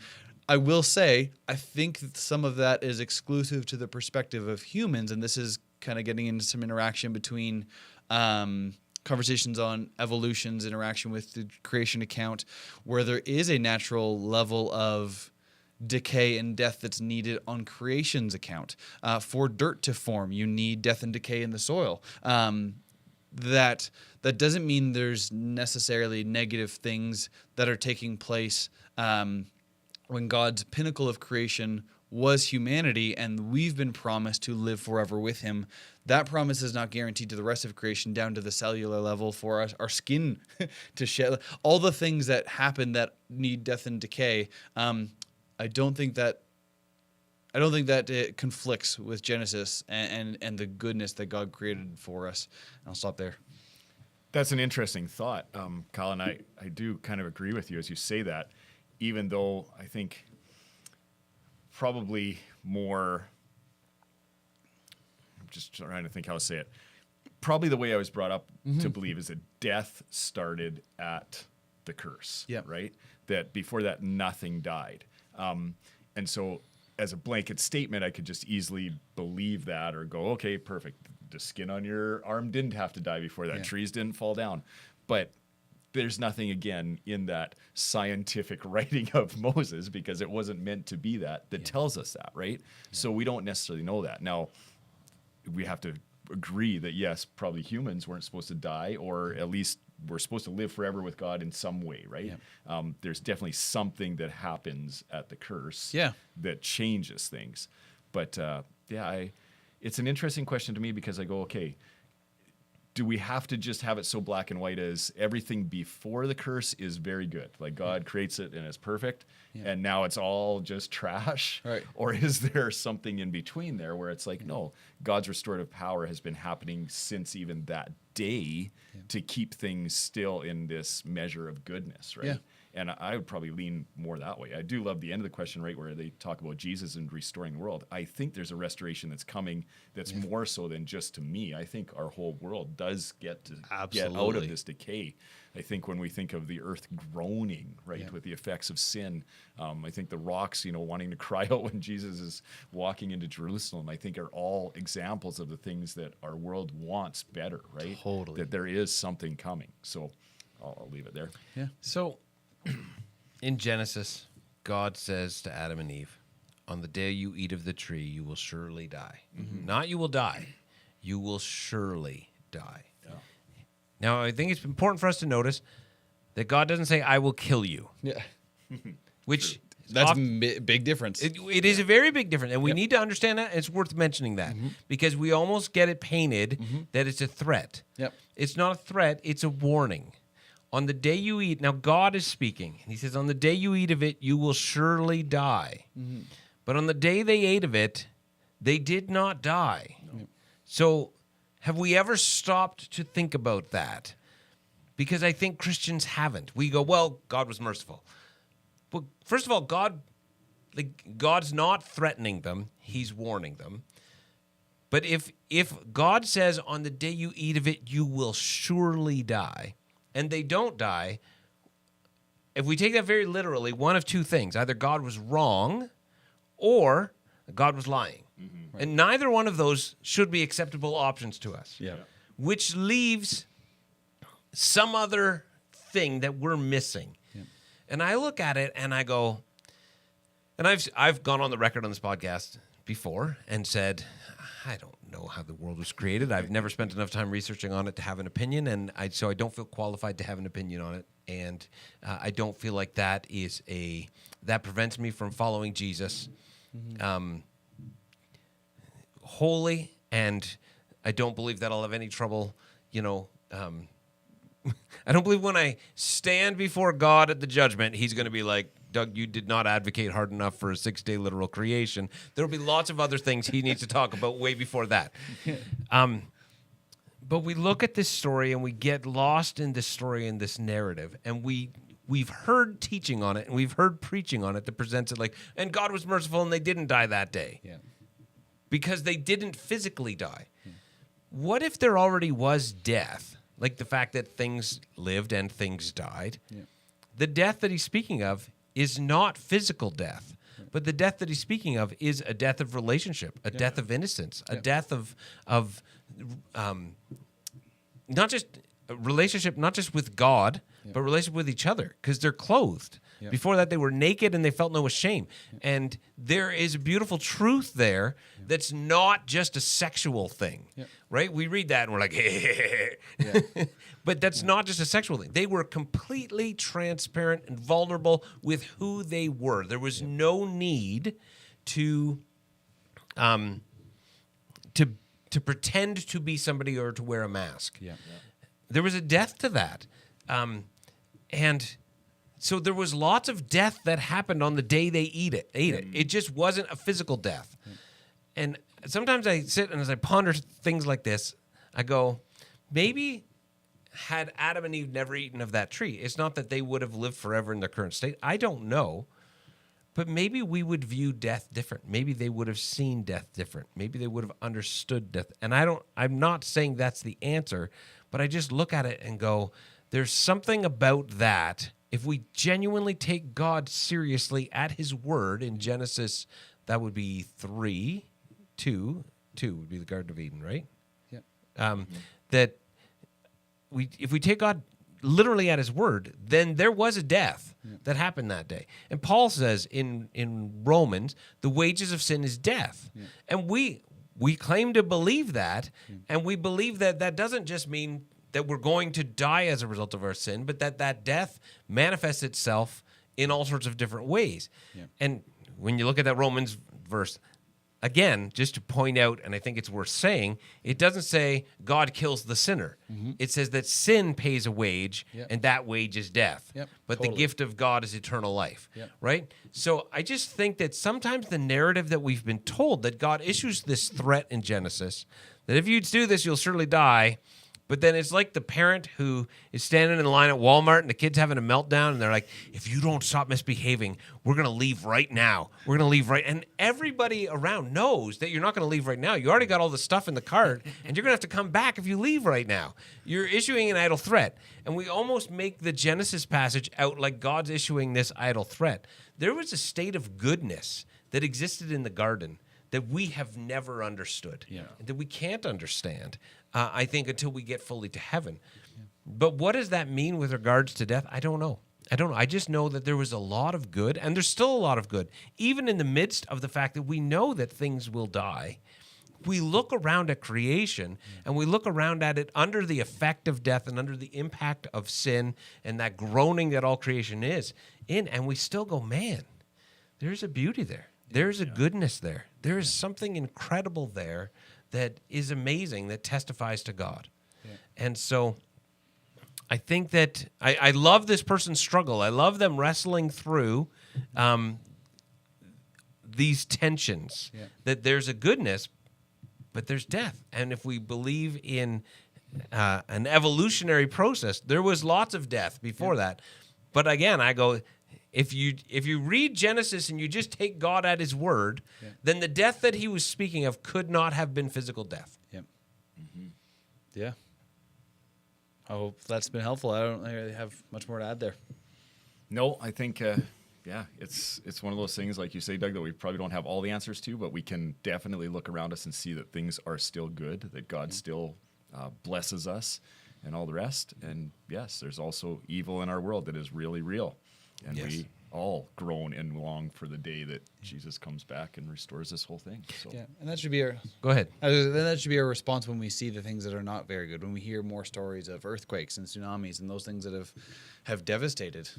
I will say, I think that some of that is exclusive to the perspective of humans, and this is kind of getting into some interaction between conversations on evolution's interaction with the creation account, where there is a natural level of decay and death that's needed on creation's account. For dirt to form, you need death and decay in the soil. That doesn't mean there's necessarily negative things that are taking place when God's pinnacle of creation was humanity, and we've been promised to live forever with him. That promise is not guaranteed to the rest of creation, down to the cellular level for us, our skin to shed. All the things that happen that need death and decay. I don't think that it conflicts with Genesis and the goodness that God created for us. And I'll stop there. That's an interesting thought, Kyle, and I do kind of agree with you as you say that, even though I think probably more, I'm just trying to think how to say it, probably the way I was brought up to believe is that death started at the curse, right? That before that, nothing died. And so as a blanket statement, I could just easily believe that or go, okay, perfect. The skin on your arm didn't have to die before that. Trees didn't fall down. But there's nothing, again, in that scientific writing of Moses, because it wasn't meant to be that tells us that, right? So we don't necessarily know that. Now, we have to agree that, yes, probably humans weren't supposed to die, or at least we're supposed to live forever with God in some way, right? There's definitely something that happens at the curse that changes things. But, it's an interesting question to me, because I go, okay, do we have to just have it so black and white as everything before the curse is very good? Like God creates it and it's perfect, and now it's all just trash? Right. Or is there something in between there where it's like, no, God's restorative power has been happening since even that day to keep things still in this measure of goodness, right? And I would probably lean more that way. I do love the end of the question, right, where they talk about Jesus and restoring the world. I think there's a restoration that's coming that's more so than just to me. I think our whole world does get to get out of this decay. I think when we think of the earth groaning, right, with the effects of sin, I think the rocks, wanting to cry out when Jesus is walking into Jerusalem, I think are all examples of the things that our world wants better, right? Totally. That there is something coming. So I'll leave it there. Yeah. So, in Genesis, God says to Adam and Eve, on the day you eat of the tree, you will surely die. Not you will die. You will surely die. Now, I think it's important for us to notice that God doesn't say, I will kill you. Yeah. Which That's a big difference. It is a very big difference. And we need to understand that. It's worth mentioning that. Because we almost get it painted that it's a threat. Yep. It's not a threat. It's a warning. On the day you eat, now God is speaking. And he says, on the day you eat of it, you will surely die. But on the day they ate of it, they did not die. No. So have we ever stopped to think about that? Because I think Christians haven't. We go, well, God was merciful. Well, first of all, God's not threatening them. He's warning them. But if God says, on the day you eat of it, you will surely die, and they don't die, if we take that very literally, one of two things. Either God was wrong or God was lying. Right. And neither one of those should be acceptable options to us. Yeah. Which leaves some other thing that we're missing. Yeah. And I look at it and I go, and I've gone on the record on this podcast before and said, I don't know how the world was created. I've never spent enough time researching on it to have an opinion, and so I don't feel qualified to have an opinion on it. And I don't feel like that prevents me from following Jesus wholly, and I don't believe that I'll have any trouble, I don't believe when I stand before God at the judgment, he's going to be like, Doug, you did not advocate hard enough for a 6-day literal creation. There will be lots of other things he needs to talk about way before that. But we look at this story and we get lost in this story and this narrative, and we've heard teaching on it and we've heard preaching on it that presents it like, and God was merciful and they didn't die that day. Yeah. Because they didn't physically die. What if there already was death? Like the fact that things lived and things died. Yeah. The death that he's speaking of is not physical death, but the death that he's speaking of is a death of relationship, a death of innocence, a death of not just a relationship, not just with God, but relationship with each other, because they're clothed. Yeah. Before that, they were naked and they felt no shame. And there is a beautiful truth there that's not just a sexual thing, right? We read that and we're like, but that's not just a sexual thing. They were completely transparent and vulnerable with who they were. There was no need to pretend to be somebody or to wear a mask. Yeah. There was a death to that. And so there was lots of death that happened on the day they ate it. It just wasn't a physical death. And sometimes I sit and as I ponder things like this, I go, maybe had Adam and Eve never eaten of that tree, it's not that they would have lived forever in their current state. I don't know. But maybe we would view death different. Maybe they would have seen death different. Maybe they would have understood death. And I'm not saying that's the answer, but I just look at it and go, there's something about that. If we genuinely take God seriously at his word in Genesis, that would be 3:2 would be the Garden of Eden, right? Yeah. That if we take God literally at his word, then there was a death that happened that day. And Paul says in Romans, the wages of sin is death. Yeah. And we claim to believe that, and we believe that that doesn't just mean that we're going to die as a result of our sin, but that death manifests itself in all sorts of different ways. Yeah. And when you look at that Romans verse, again, just to point out, and I think it's worth saying, it doesn't say God kills the sinner. Mm-hmm. It says that sin pays a wage, and that wage is death. Yep. But the gift of God is eternal life, right? So I just think that sometimes the narrative that we've been told, that God issues this threat in Genesis, that if you do this, you'll surely die. But then it's like the parent who is standing in line at Walmart and the kid's having a meltdown and they're like, if you don't stop misbehaving, we're going to leave right now. We're going to leave right. And everybody around knows that you're not going to leave right now. You already got all the stuff in the cart and you're going to have to come back if you leave right now. You're issuing an idle threat. And we almost make the Genesis passage out like God's issuing this idle threat. There was a state of goodness that existed in the garden that we have never understood, that we can't understand, I think, until we get fully to heaven. Yeah. But what does that mean with regards to death? I don't know. I just know that there was a lot of good, and there's still a lot of good, even in the midst of the fact that we know that things will die. We look around at creation, and we look around at it under the effect of death and under the impact of sin and that groaning that all creation is in, and we still go, man, there's a beauty there. There's a goodness there. There is something incredible there that is amazing, that testifies to God. Yeah. And so I think that I love this person's struggle. I love them wrestling through these tensions, that there's a goodness, but there's death. And if we believe in an evolutionary process, there was lots of death before that. But again, I go, if you read Genesis and you just take God at his word, then the death that he was speaking of could not have been physical death. Yep. Mm-hmm. Yeah. I hope that's been helpful. I don't really have much more to add there. No, I think, it's one of those things, like you say, Doug, that we probably don't have all the answers to, but we can definitely look around us and see that things are still good, that God still blesses us and all the rest. And yes, there's also evil in our world that is really real. And we all groan and long for the day that Jesus comes back and restores this whole thing. So. Yeah, and that should be our... Go ahead. That should be our response when we see the things that are not very good, when we hear more stories of earthquakes and tsunamis and those things that have devastated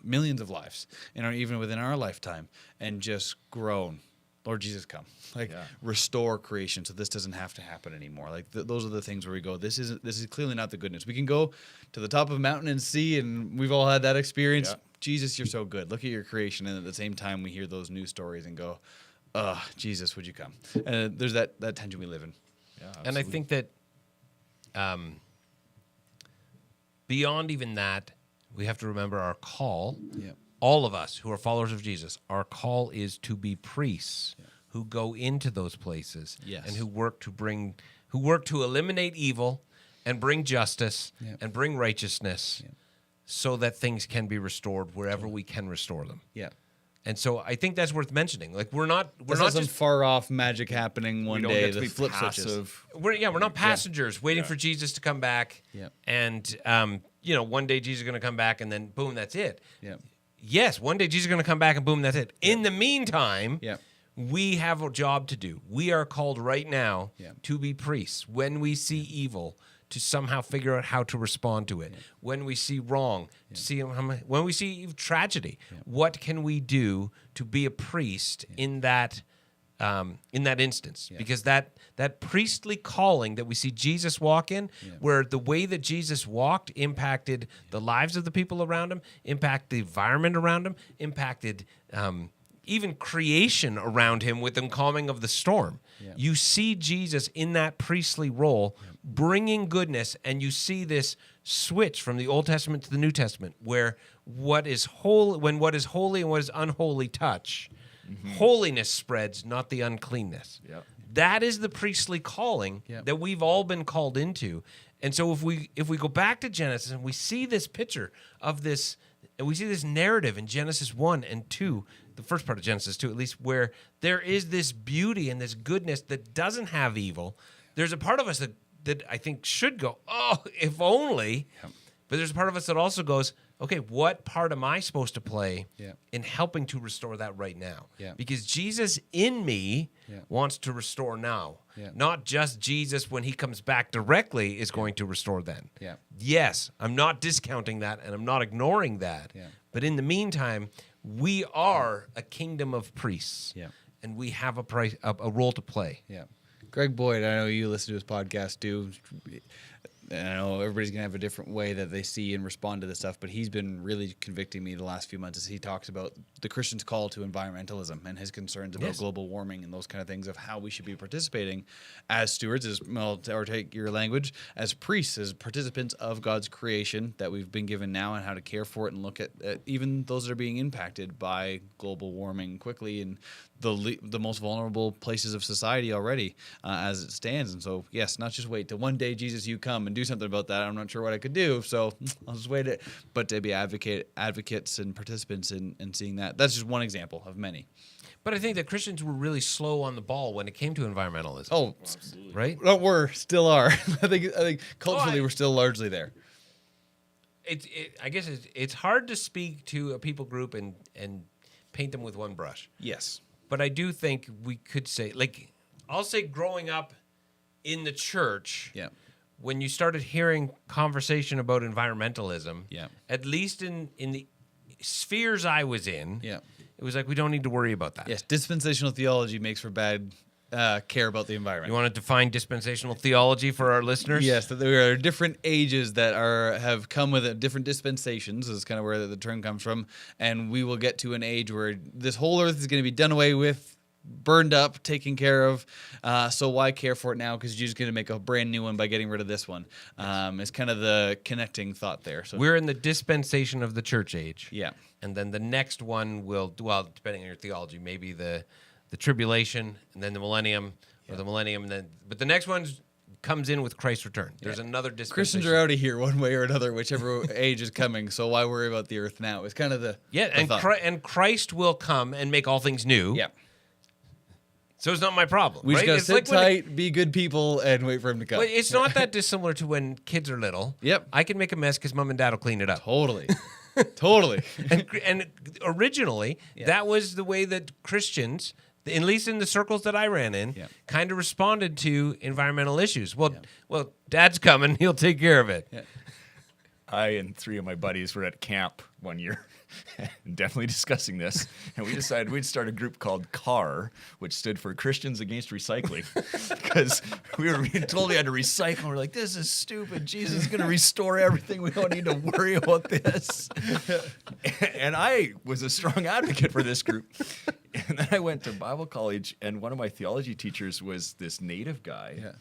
millions of lives, even within our lifetime, and just groan Lord Jesus, come. Like, Yeah. restore creation so this doesn't have to happen anymore. Like, those are the things where we go, this is clearly not the goodness. We can go to the top of a mountain and see, and we've all had that experience. Yeah. Jesus, you're so good. Look at your creation. And at the same time, we hear those news stories and go, Jesus, would you come? And there's that tension we live in. Yeah, And I absolutely. think that beyond even that, we have to remember our call. Yeah. All of us who are followers of Jesus, our call is to be priests who go into those places Yes. and who work to eliminate evil and bring justice Yeah. and bring righteousness so that things can be restored wherever we can restore them. Yeah. And so I think that's worth mentioning. Like we're not There's not some just far off magic happening one we don't day. get to The be flip switches. passive. we're not passengers waiting for Jesus to come back. Yeah. And one day Jesus is going to come back and then boom, that's it. Yeah. Yes, one day Jesus is going to come back and boom, that's it. In the meantime, Yeah. we have a job to do. We are called right now Yeah. to be priests. When we see evil, to somehow figure out how to respond to it. When we see wrong, to see when we see tragedy, what can we do to be a priest in that instance? Because that priestly calling that we see Jesus walk in, where the way that Jesus walked impacted the lives of the people around him, impacted the environment around him, impacted even creation around him with the calming of the storm. You see Jesus in that priestly role bringing goodness, and you see this switch from the Old Testament to the New Testament where what is holy and what is unholy touch, holiness spreads, not the uncleanness. Yep. That is the priestly calling that we've all been called into. And so if we go back to Genesis and we see this picture of this, and we see this narrative in Genesis 1 and 2, the first part of Genesis 2 at least, where there is this beauty and this goodness that doesn't have evil, there's a part of us that I think should go, oh, if only. But there's a part of us that also goes, okay, what part am I supposed to play in helping to restore that right now? Because Jesus in me wants to restore now. Not just Jesus when he comes back directly is going to restore then. Yes, I'm not discounting that and I'm not ignoring that. But in the meantime, we are a kingdom of priests. And we have a role to play. Greg Boyd, I know you listen to his podcast too. And I know everybody's going to have a different way that they see and respond to this stuff, but he's been really convicting me the last few months as he talks about the Christian's call to environmentalism and his concerns about global warming and those kind of things, of how we should be participating as stewards, or take your language, as priests, as participants of God's creation that we've been given now, and how to care for it and look at even those that are being impacted by global warming quickly and the most vulnerable places of society already as it stands. And so, yes, not just wait till one day, Jesus, you come and do something about that. I'm not sure what I could do, so I'll just wait it. But to be advocates and participants in seeing that. That's just one example of many. But I think that Christians were really slow on the ball when it came to environmentalism. Oh, right? No, we're still are. I think culturally we're still largely there. I guess it's hard to speak to a people group and paint them with one brush. Yes. But I do think we could say, like, I'll say growing up in the church, when you started hearing conversation about environmentalism, at least in the spheres I was in, it was like, we don't need to worry about that. Yes, dispensational theology makes for bad care about the environment. You want to define dispensational theology for our listeners? Yes, that there are different ages that have come with different dispensations, is kind of where the term comes from, and we will get to an age where this whole earth is going to be done away with, burned up, taken care of, so why care for it now? Because you're just going to make a brand new one by getting rid of this one. It's kind of the connecting thought there. So we're in the dispensation of the church age. Yeah. And then the next one will, well, depending on your theology, maybe the tribulation, and then the millennium, or the millennium, and then, but the next one comes in with Christ's return. There's another dispensation. Christians are out of here one way or another, whichever age is coming. So why worry about the earth now? It's kind of the and Christ will come and make all things new. Yeah. So it's not my problem. We just right? gotta It's sit like tight, be good people, and wait for him to come. Well, it's not that dissimilar to when kids are little. Yep. I can make a mess because mom and dad will clean it up. Totally. Totally. And originally, that was the way that Christians, at least in the circles that I ran in, kind of responded to environmental issues. Well, Dad's coming; he'll take care of it. I and 3 of my buddies were at camp one year, and definitely discussing this, and we decided we'd start a group called CAR, which stood for Christians Against Recycling, because we were being told we had to recycle. We're like, this is stupid. Jesus is going to restore everything. We don't need to worry about this. And I was a strong advocate for this group. And then I went to Bible college, and one of my theology teachers was this native guy. Yeah.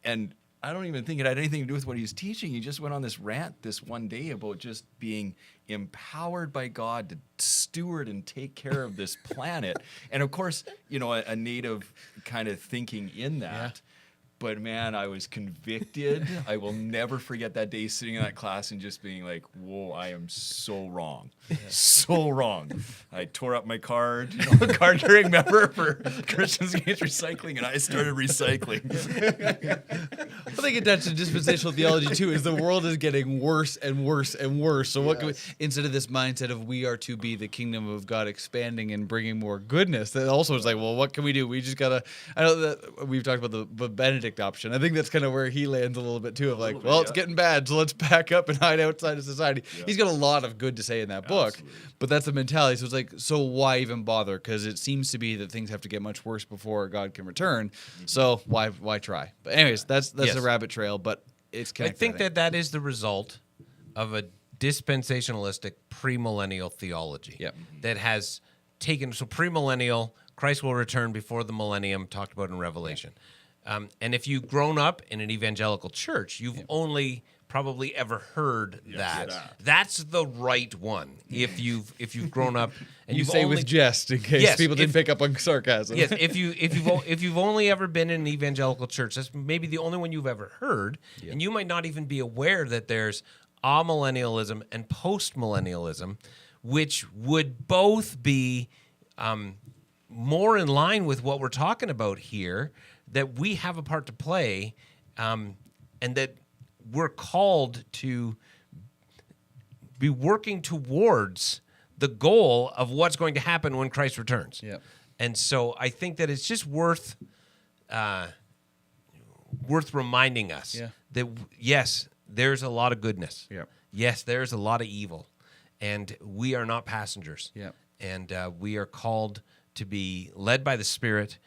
And I don't even think it had anything to do with what he was teaching. He just went on this rant this one day about just being empowered by God to steward and take care of this planet. And of course, you know, a native kind of thinking in that. Yeah. But man, I was convicted. I will never forget that day sitting in that class and just being like, whoa, I am so wrong. So wrong. I tore up my card, you know, a card carrying member for Christians Against Recycling, and I started recycling. I think attached to dispensational theology too is the world is getting worse and worse and worse. So what can we, instead of this mindset of we are to be the kingdom of God expanding and bringing more goodness, that also is like, well, what can we do? We just gotta. I know that we've talked about the Benedict option. I think that's kind of where he lands a little bit too. Of like, well, it's getting bad, so let's pack up and hide outside of society. Yeah. He's got a lot of good to say in that book, but that's the mentality. So it's like, so why even bother? Because it seems to be that things have to get much worse before God can return. So why try? But anyways, that's a rabbit trail. But it's connected. I think that is the result of a dispensationalistic premillennial theology. Yep. That has taken premillennial, Christ will return before the millennium, talked about in Revelation. And if you've grown up in an evangelical church, you've only probably ever heard that. Yes. That's the right one. If you've grown up and you say with jest in case people didn't pick up on sarcasm. Yes, if you've only ever been in an evangelical church, that's maybe the only one you've ever heard, and you might not even be aware that there's amillennialism and postmillennialism, which would both be more in line with what we're talking about here. That we have a part to play, and that we're called to be working towards the goal of what's going to happen when Christ returns. Yep. And so I think that it's just worth reminding us that, yes, there's a lot of goodness. Yep. Yes, there's a lot of evil, and we are not passengers. Yep. And we are called to be led by the Spirit.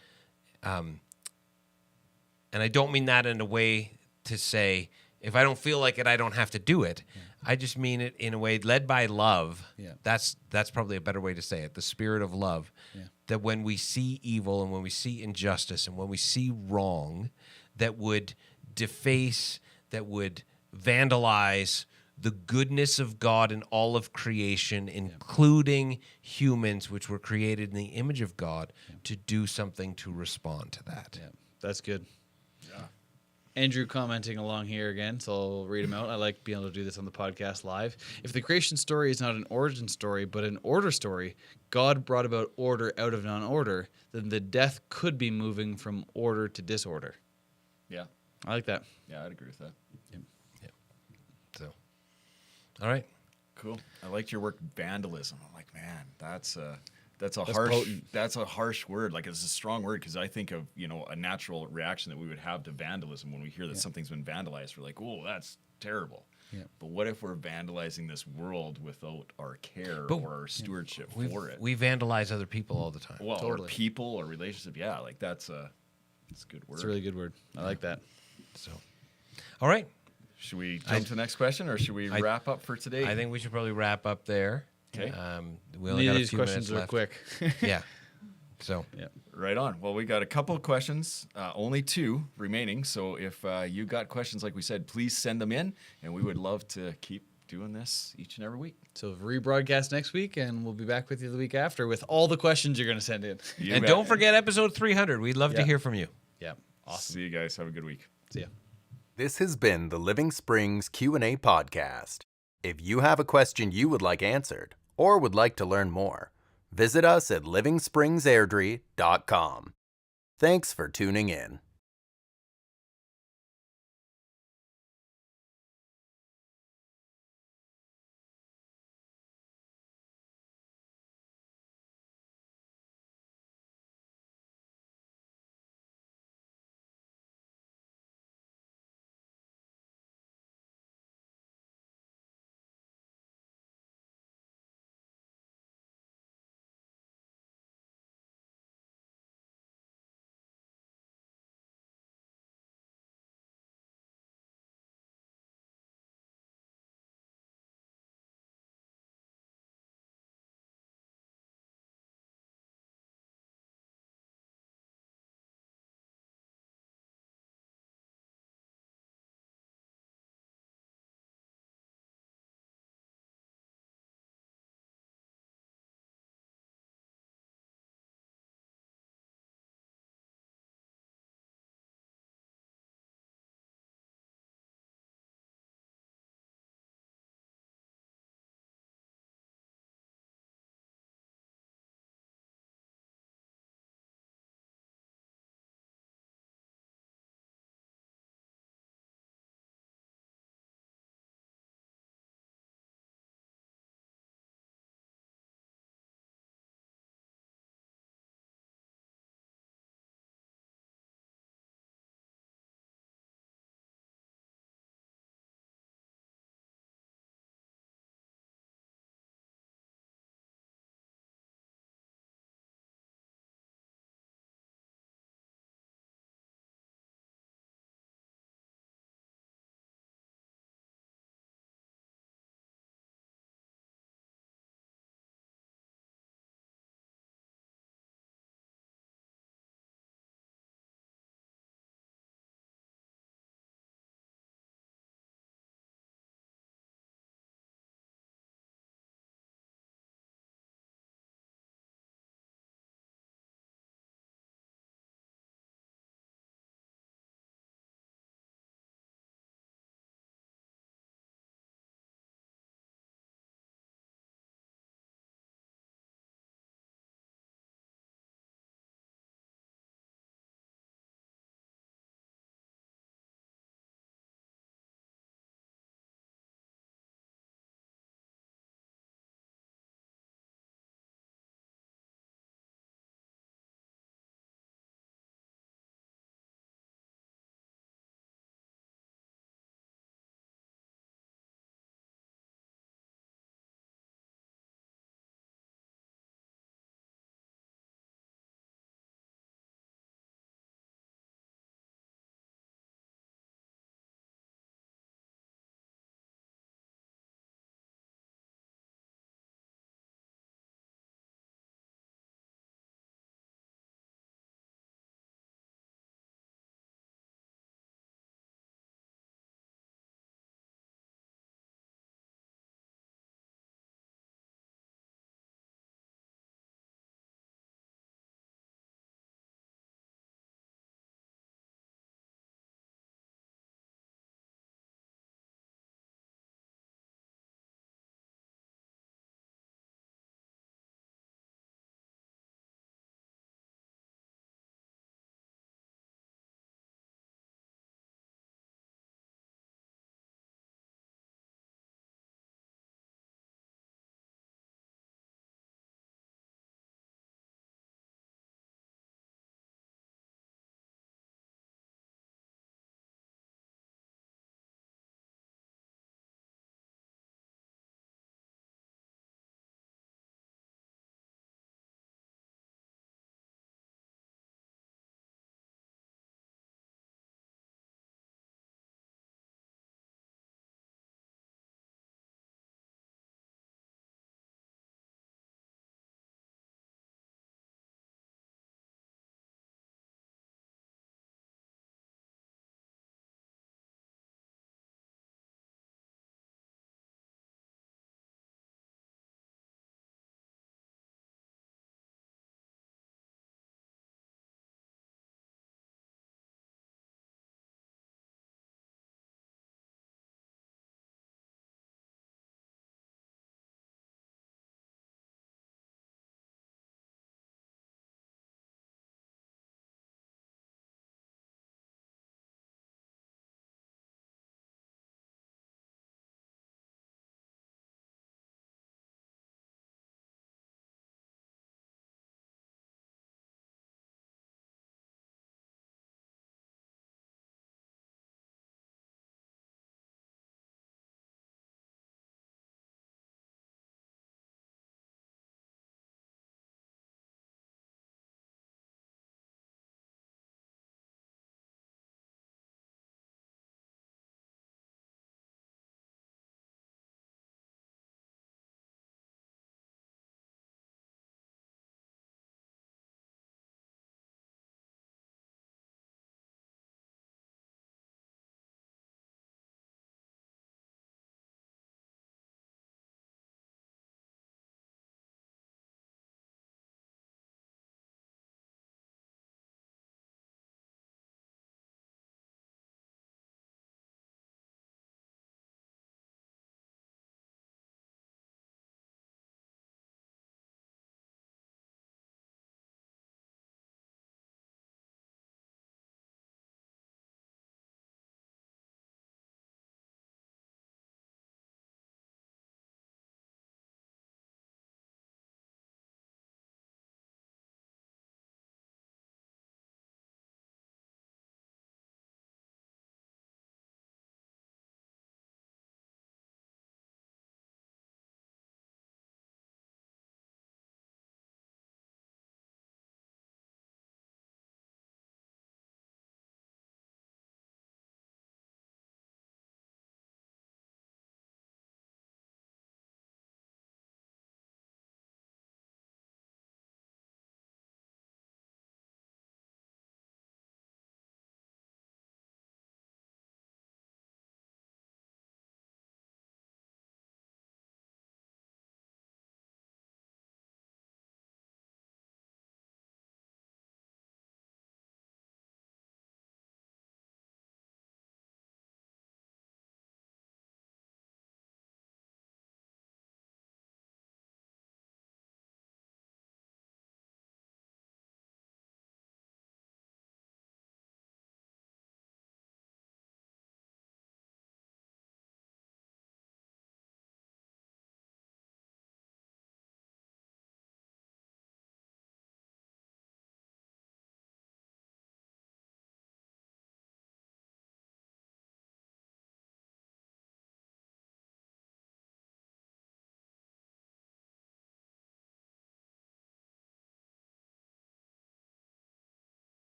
And I don't mean that in a way to say, if I don't feel like it, I don't have to do it. Yeah. I just mean it in a way led by love. Yeah. That's probably a better way to say it, the spirit of love. Yeah. That when we see evil and when we see injustice and when we see wrong that would deface, that would vandalize the goodness of God in all of creation, including humans, which were created in the image of God, to do something to respond to that. Yeah. That's good. Andrew commenting along here again, so I'll read him out. I like being able to do this on the podcast live. If the creation story is not an origin story, but an order story, God brought about order out of non-order, then the death could be moving from order to disorder. Yeah. I like that. Yeah, I'd agree with that. Yep. So, all right. Cool. I liked your word vandalism. I'm like, man, that's a harsh word. Like, it's a strong word because I think of, you know, a natural reaction that we would have to vandalism when we hear that something's been vandalized. We're like, oh, that's terrible. Yeah. But what if we're vandalizing this world without our care or our stewardship for it? We vandalize other people all the time. Well, totally. Or people or relationship. Yeah, like that's a good word. It's a really good word. I like that. So, all right. Should we jump to the next question, or should we wrap up for today? I think we should probably wrap up there. Okay. We only got a few questions minutes are left. quick. Yeah. So. Yeah. Right on. Well, we got a couple of questions, only 2 remaining. So if you got questions, like we said, please send them in, and we would love to keep doing this each and every week. So rebroadcast next week, and we'll be back with you the week after with all the questions you're going to send in. And don't forget episode 300. We'd love to hear from you. Yeah. Awesome. See you guys. Have a good week. See ya. This has been the Living Springs Q&A podcast. If you have a question you would like answered or would like to learn more, visit us at livingspringsairdrie.com. Thanks for tuning in.